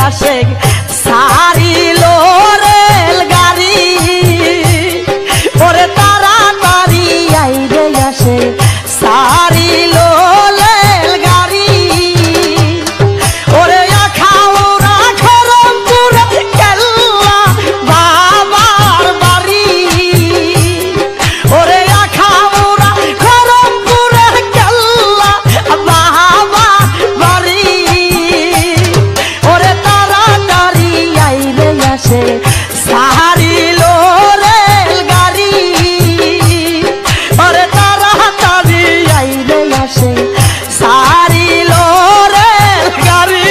আসে সারিল রেল গাড়ি ওরে তাড়াতাড়ি আইরে আসে সারিল রেল গাড়ি ওরে আখাউড়া খরমপুর কেল্লা বাবার বাড়ি ওরে আখাউড়া খরমপুর কেল্লা বাবার বাড়ি ওরে তাড়াতাড়ি আইরে আসে সারিল রেল গাড়ি ওরে তাড়াতাড়ি আইরে আসে সারিল রেল গাড়ি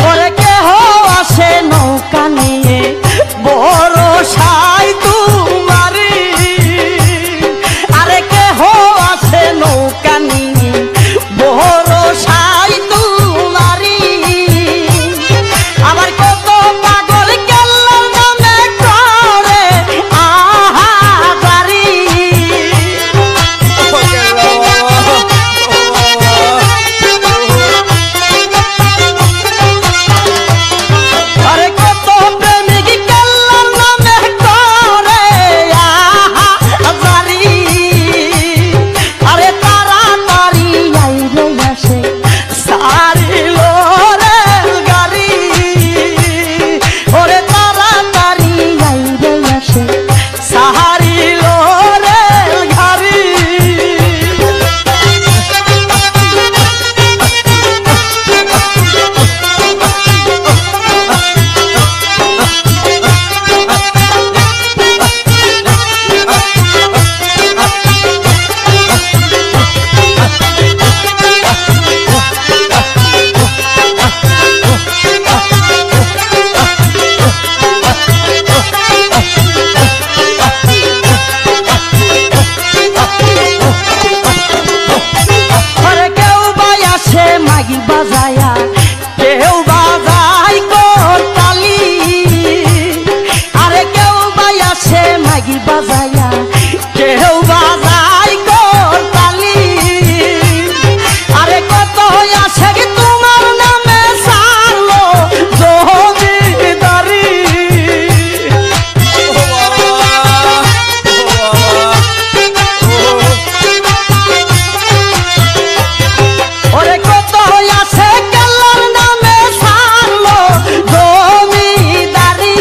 ওরে কেহ আসে নৌকা নিয়ে বড় সাই তোমারি আরে কেহ আসে নৌকা নিয়ে বড় সাই তোমারি আবার কত পাগল কেল্লার নামে করে আহাজারি আরে কত প্রেমিক কেল্লার নামে করে আহাজারি আরে তাড়াতাড়ি আইরে আসে সারিল রেল গাড়ি ওরে তাড়াতাড়ি আইরে আসে সারিল রেল গাড়ি ওরে কেউ বাই আসে মাগি বাজায়া কেউ বাজাই করতালি আরে কেউ বাই আসে মাগি বাজায়া কেউ বাজাই করতালি আরে কত আসে কি তোমার নামে সারলো জমিদারি ওরে কত আসে কেল্লার নামে সারলো জমিদারি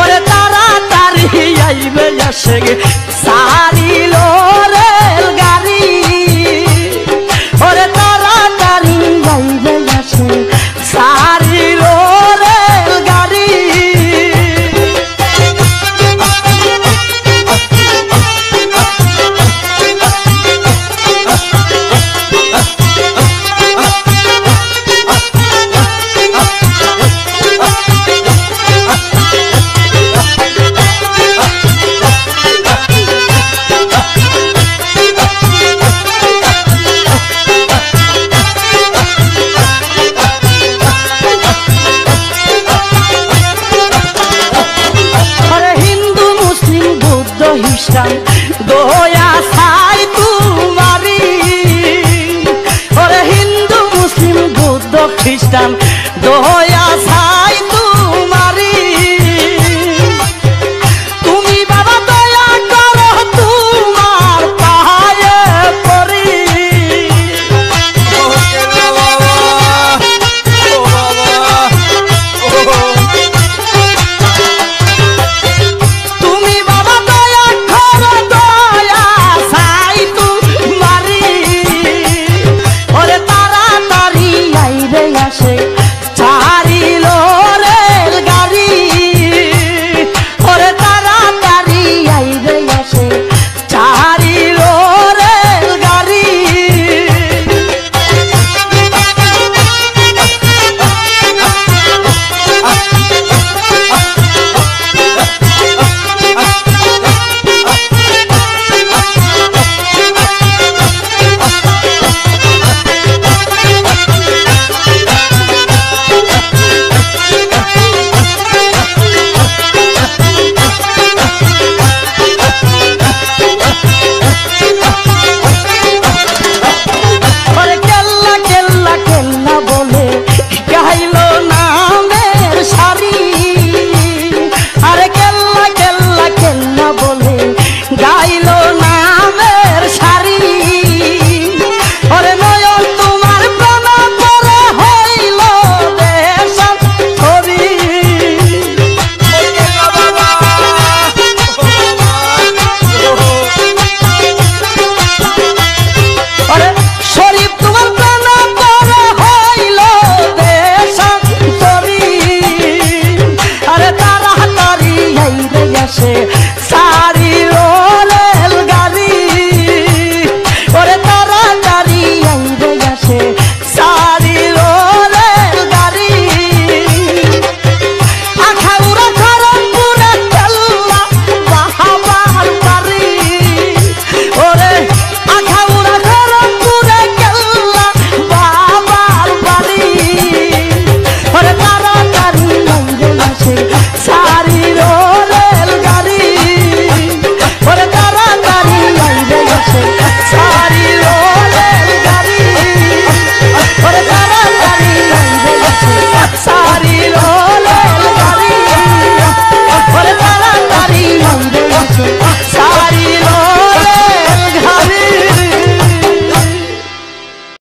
ওরে তাড়াতাড়ি আইবে আসে সারিল রেল গাড়ি ওরে তাড়াতাড়ি আইবে আসে সারিল রেল গাড়ি আরে হিন্দু মুসলিম বৌদ্ধ খ্রিস্টান দোয়